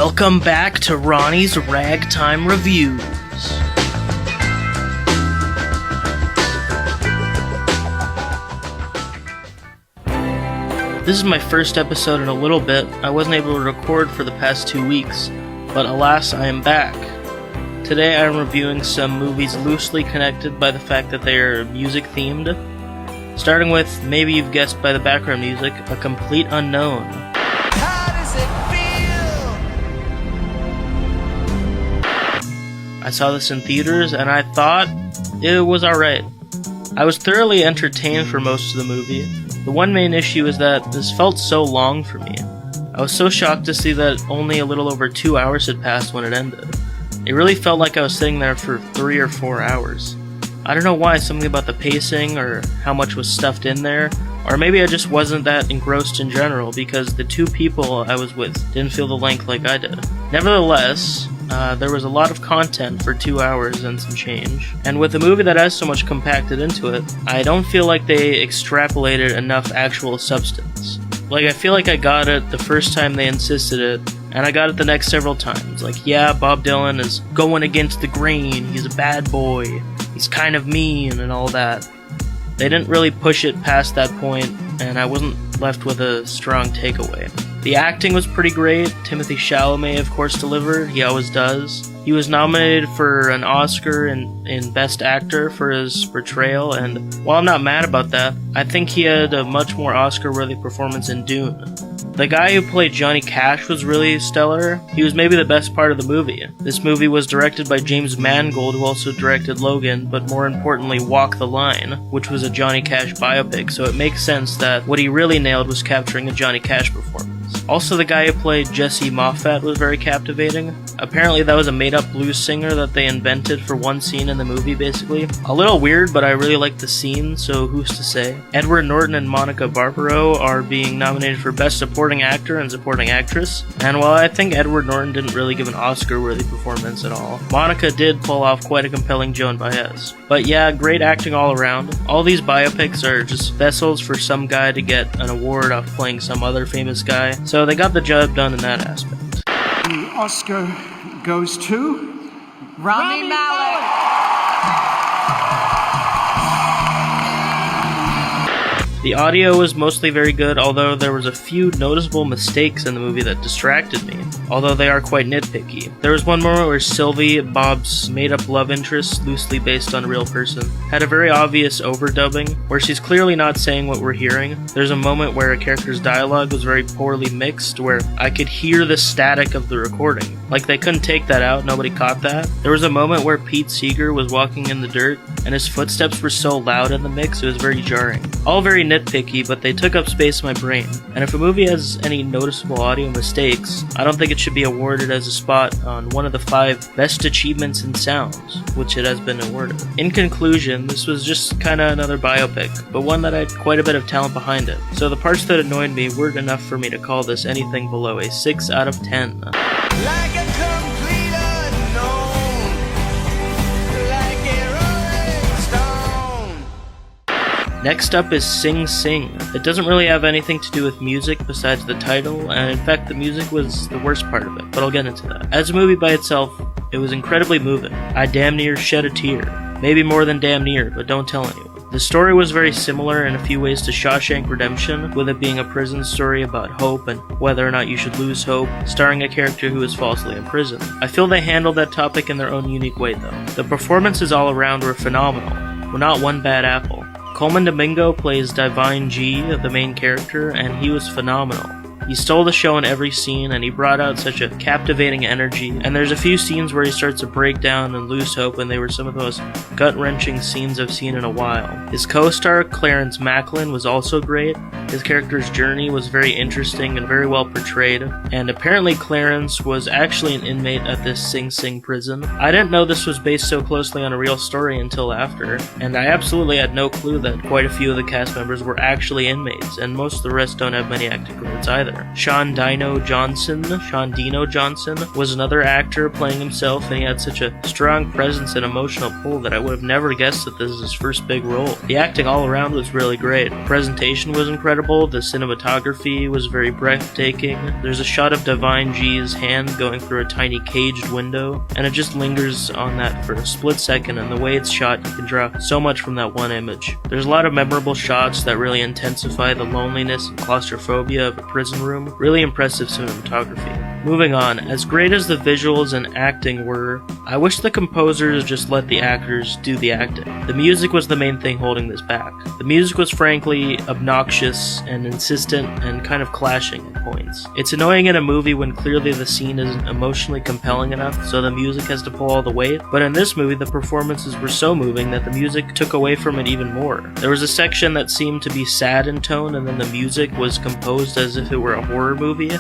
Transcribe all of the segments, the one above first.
Welcome back to Ronnie's Ragtime Reviews. This is my first episode in a little bit. I wasn't able to record for the past 2 weeks, but alas, I am back. Today I am reviewing some movies loosely connected by the fact that they are music themed. Starting with, maybe you've guessed by the background music, A Complete Unknown. How does it feel? I saw this in theaters and I thought it was alright. I was thoroughly entertained for most of the movie. The one main issue is that this felt so long for me. I was so shocked to see that only a little over 2 hours had passed when it ended. It really felt like I was sitting there for 3 or 4 hours. I don't know why, something about the pacing or how much was stuffed in there, or maybe I just wasn't that engrossed in general because the 2 people I was with didn't feel the length like I did. Nevertheless, there was a lot of content for 2 hours and some change, and with a movie that has so much compacted into it, I don't feel like they extrapolated enough actual substance. Like, I feel like I got it the first time they insisted it, and I got it the next several times. Like, yeah, Bob Dylan is going against the grain, he's a bad boy, he's kind of mean, and all that. They didn't really push it past that point, and I wasn't left with a strong takeaway. The acting was pretty great. Timothée Chalamet, of course, delivered. He always does. He was nominated for an Oscar in Best Actor for his portrayal, and while I'm not mad about that, I think he had a much more Oscar-worthy performance in Dune. The guy who played Johnny Cash was really stellar. He was maybe the best part of the movie. This movie was directed by James Mangold, who also directed Logan, but more importantly, Walk the Line, which was a Johnny Cash biopic, so it makes sense that what he really nailed was capturing a Johnny Cash performance. Also, the guy who played Jesse Moffat was very captivating. Apparently that was a made-up blues singer that they invented for one scene in the movie, basically. A little weird, but I really liked the scene, so who's to say? Edward Norton and Monica Barbaro are being nominated for Best Supporting Actor and Supporting Actress, and while I think Edward Norton didn't really give an Oscar-worthy performance at all, Monica did pull off quite a compelling Joan Baez. But yeah, great acting all around. All these biopics are just vessels for some guy to get an award off playing some other famous guy, so they got the job done in that aspect. The Oscar goes to Rami Malek. The audio was mostly very good, although there was a few noticeable mistakes in the movie that distracted me, although they are quite nitpicky. There was one moment where Sylvie, Bob's made-up love interest, loosely based on a real person, had a very obvious overdubbing, where she's clearly not saying what we're hearing. There's a moment where a character's dialogue was very poorly mixed, where I could hear the static of the recording. Like, they couldn't take that out, nobody caught that. There was a moment where Pete Seeger was walking in the dirt, and his footsteps were so loud in the mix, it was very jarring. All very nitpicky, but they took up space in my brain. And if a movie has any noticeable audio mistakes, I don't think it should be awarded as a spot on one of the 5 best achievements in sounds, which it has been awarded. In conclusion, this was just kinda another biopic, but one that had quite a bit of talent behind it. So the parts that annoyed me weren't enough for me to call this anything below a 6 out of 10. Like a complete unknown. Like a rolling stone. Next up is Sing Sing. It doesn't really have anything to do with music besides the title, and in fact the music was the worst part of it, but I'll get into that. As a movie by itself, it was incredibly moving. I damn near shed a tear. Maybe more than damn near, but don't tell anyone. The story was very similar in a few ways to Shawshank Redemption, with it being a prison story about hope and whether or not you should lose hope, starring a character who is falsely imprisoned. I feel they handled that topic in their own unique way though. The performances all around were phenomenal, with not one bad apple. Coleman Domingo plays Divine G, the main character, and he was phenomenal. He stole the show in every scene, and he brought out such a captivating energy, and there's a few scenes where he starts to break down and lose hope, and they were some of the most gut-wrenching scenes I've seen in a while. His co-star, Clarence Macklin, was also great. His character's journey was very interesting and very well portrayed, and apparently Clarence was actually an inmate at this Sing Sing prison. I didn't know this was based so closely on a real story until after, and I absolutely had no clue that quite a few of the cast members were actually inmates, and most of the rest don't have many acting credits either. Sean Dino Johnson was another actor playing himself, and he had such a strong presence and emotional pull that I would have never guessed that this is his first big role. The acting all around was really great. The presentation was incredible. incredible. The cinematography was very breathtaking. There's a shot of Divine G's hand going through a tiny caged window, and it just lingers on that for a split second, and the way it's shot, you can draw so much from that one image. There's a lot of memorable shots that really intensify the loneliness and claustrophobia of a prison room. Really impressive cinematography. Moving on, as great as the visuals and acting were, I wish the composers just let the actors do the acting. The music was the main thing holding this back. The music was frankly obnoxious and insistent and kind of clashing at points. It's annoying in a movie when clearly the scene isn't emotionally compelling enough, so the music has to pull all the weight, but in this movie the performances were so moving that the music took away from it even more. There was a section that seemed to be sad in tone, and then the music was composed as if it were a horror movie.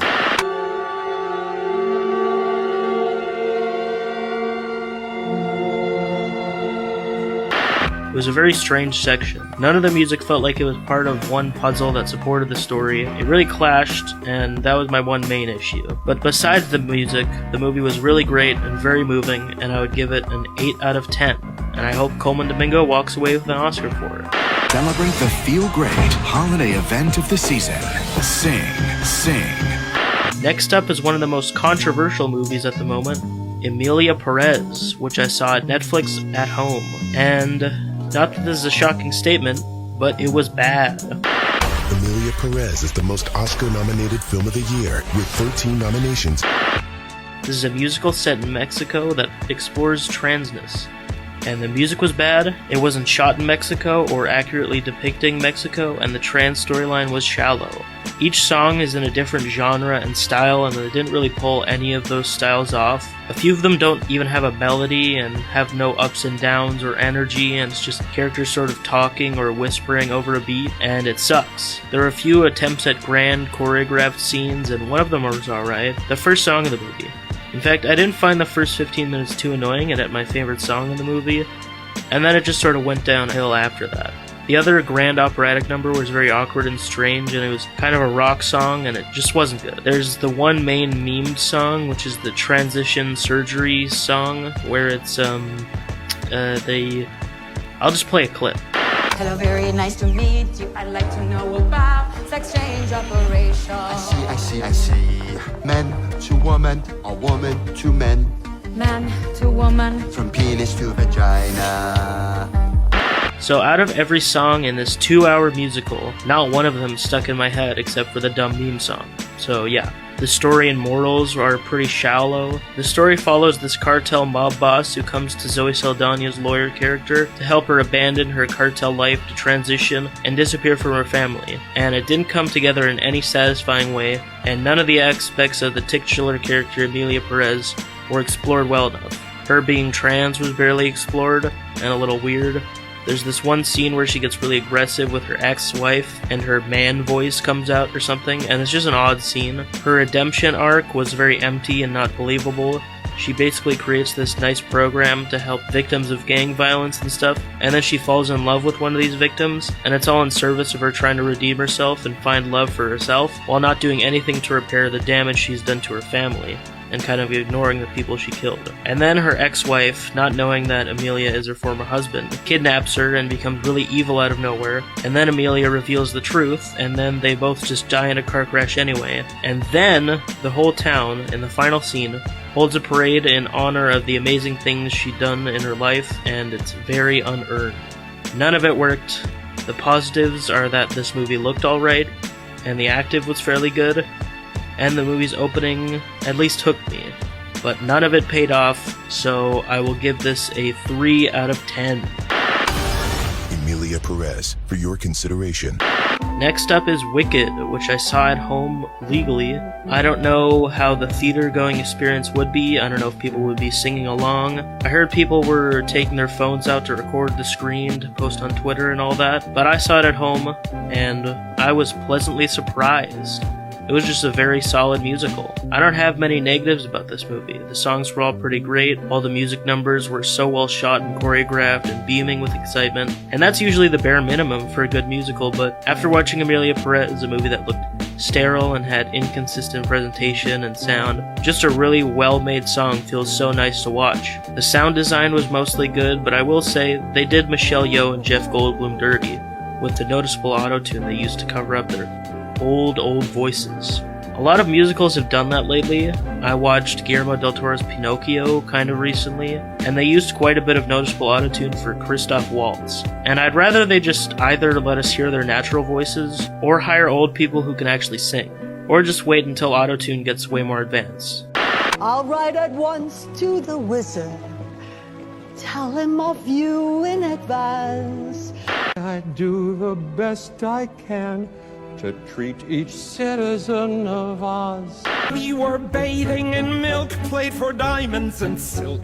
It was a very strange section. None of the music felt like it was part of one puzzle that supported the story. It really clashed, and that was my one main issue. But besides the music, the movie was really great and very moving, and I would give it an 8 out of 10. And I hope Coleman Domingo walks away with an Oscar for it. Celebrate the feel-great holiday event of the season. Sing, sing. Next up is one of the most controversial movies at the moment, Emilia Perez, which I saw at Netflix at home. And not that this is a shocking statement, but it was bad. Emilia Perez is the most Oscar-nominated film of the year, with 13 nominations. This is a musical set in Mexico that explores transness. And the music was bad, it wasn't shot in Mexico or accurately depicting Mexico, and the trans storyline was shallow. Each song is in a different genre and style, and they didn't really pull any of those styles off. A few of them don't even have a melody and have no ups and downs or energy, and it's just characters sort of talking or whispering over a beat, and it sucks. There are a few attempts at grand choreographed scenes, and one of them was alright. The first song of the movie. In fact, I didn't find the first 15 minutes too annoying and at my favorite song in the movie, and then it just sort of went downhill after that. The other grand operatic number was very awkward and strange, and it was kind of a rock song, and it just wasn't good. There's the one main memed song, which is the transition surgery song, where it's, I'll just play a clip. Hello, very nice to meet you. I'd like to know about sex change operation. I see. Man to woman, or woman to man. Man to woman. From penis to vagina. So out of every song in this 2-hour musical, not one of them stuck in my head except for the dumb meme song. So yeah. The story and morals are pretty shallow. The story follows this cartel mob boss who comes to Zoe Saldana's lawyer character to help her abandon her cartel life to transition and disappear from her family. And it didn't come together in any satisfying way, and none of the aspects of the titular character Emilia Perez were explored well enough. Her being trans was barely explored, and a little weird. There's this one scene where she gets really aggressive with her ex-wife, and her man voice comes out or something, and it's just an odd scene. Her redemption arc was very empty and not believable. She basically creates this nice program to help victims of gang violence and stuff, and then she falls in love with one of these victims, and it's all in service of her trying to redeem herself and find love for herself, while not doing anything to repair the damage she's done to her family, and kind of ignoring the people she killed. And then her ex-wife, not knowing that Emilia is her former husband, kidnaps her and becomes really evil out of nowhere, and then Emilia reveals the truth, and then they both just die in a car crash anyway. And then the whole town, in the final scene, holds a parade in honor of the amazing things she'd done in her life, and it's very unearned. None of it worked. The positives are that this movie looked alright, and the acting was fairly good, and the movie's opening at least hooked me, but none of it paid off, so I will give this a 3 out of 10. Emilia Perez, for your consideration. Next up is Wicked, which I saw at home legally. I don't know how the theater-going experience would be. I don't know if people would be singing along. I heard people were taking their phones out to record the screen to post on Twitter and all that, but I saw it at home, and I was pleasantly surprised. It was just a very solid musical. I don't have many negatives about this movie. The songs were all pretty great, all the music numbers were so well shot and choreographed and beaming with excitement, and that's usually the bare minimum for a good musical, but after watching Emilia Perez, a movie that looked sterile and had inconsistent presentation and sound, just a really well-made song feels so nice to watch. The sound design was mostly good, but I will say they did Michelle Yeoh and Jeff Goldblum dirty. with the noticeable auto-tune they used to cover up their old voices. A lot of musicals have done that lately. I watched Guillermo del Toro's Pinocchio kind of recently, and they used quite a bit of noticeable autotune for Christoph Waltz. And I'd rather they just either let us hear their natural voices, or hire old people who can actually sing, or just wait until autotune gets way more advanced. I'll write at once to the wizard, tell him of you in advance. I do the best I can to treat each citizen of Oz. We were bathing in milk, played for diamonds and silk.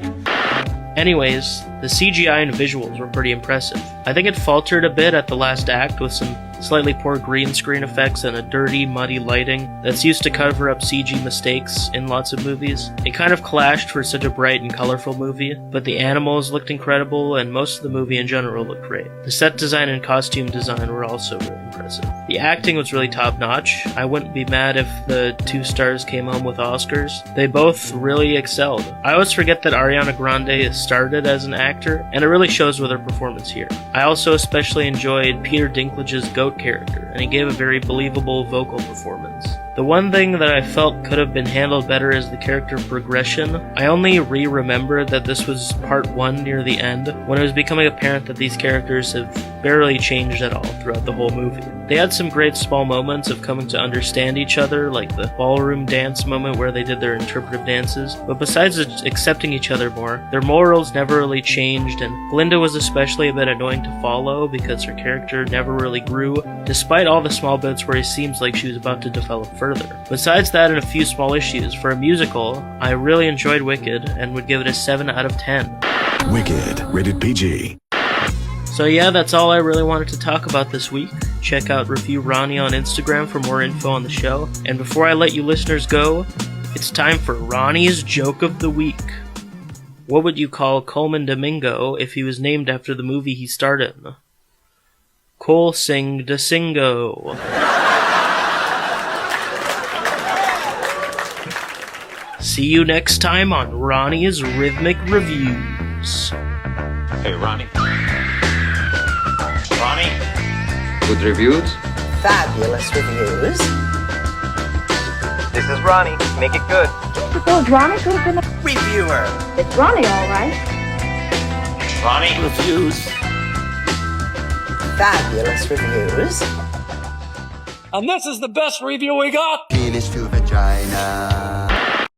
Anyways, the CGI and visuals were pretty impressive. I think it faltered a bit at the last act with some slightly poor green screen effects and a dirty, muddy lighting that's used to cover up CG mistakes in lots of movies. It kind of clashed for such a bright and colorful movie, but the animals looked incredible and most of the movie in general looked great. The set design and costume design were also really impressive. The acting was really top notch. I wouldn't be mad if the 2 stars came home with Oscars. They both really excelled. I always forget that Ariana Grande started as an actor, and it really shows with her performance here. I also especially enjoyed Peter Dinklage's goat character, and he gave a very believable vocal performance. The one thing that I felt could have been handled better is the character progression. I only remembered that this was part 1 near the end, when it was becoming apparent that these characters have barely changed at all throughout the whole movie. They had some great small moments of coming to understand each other, like the ballroom dance moment where they did their interpretive dances, but besides accepting each other more, their morals never really changed, and Glinda was especially a bit annoying to follow because her character never really grew, despite all the small bits where it seems like she was about to develop further. Besides that and a few small issues, for a musical, I really enjoyed Wicked and would give it a 7 out of 10. Wicked, rated PG. So yeah, that's all I really wanted to talk about this week. Check out Review Ronny on Instagram for more info on the show. And before I let you listeners go, it's time for Ronny's Joke of the Week. What would you call Coleman Domingo if he was named after the movie he starred in? Cole Sing de Singo. See you next time on Ronny's Rhythmic Reviews. Hey, Ronny. Ronny? Good reviews? Fabulous reviews. This is Ronny. Make it good. Suppose Ronnie could have been a Reviewer. It's Ronnie, all right. Ronny? Reviews. Fabulous reviews. And this is the best review we got. Penis to vagina.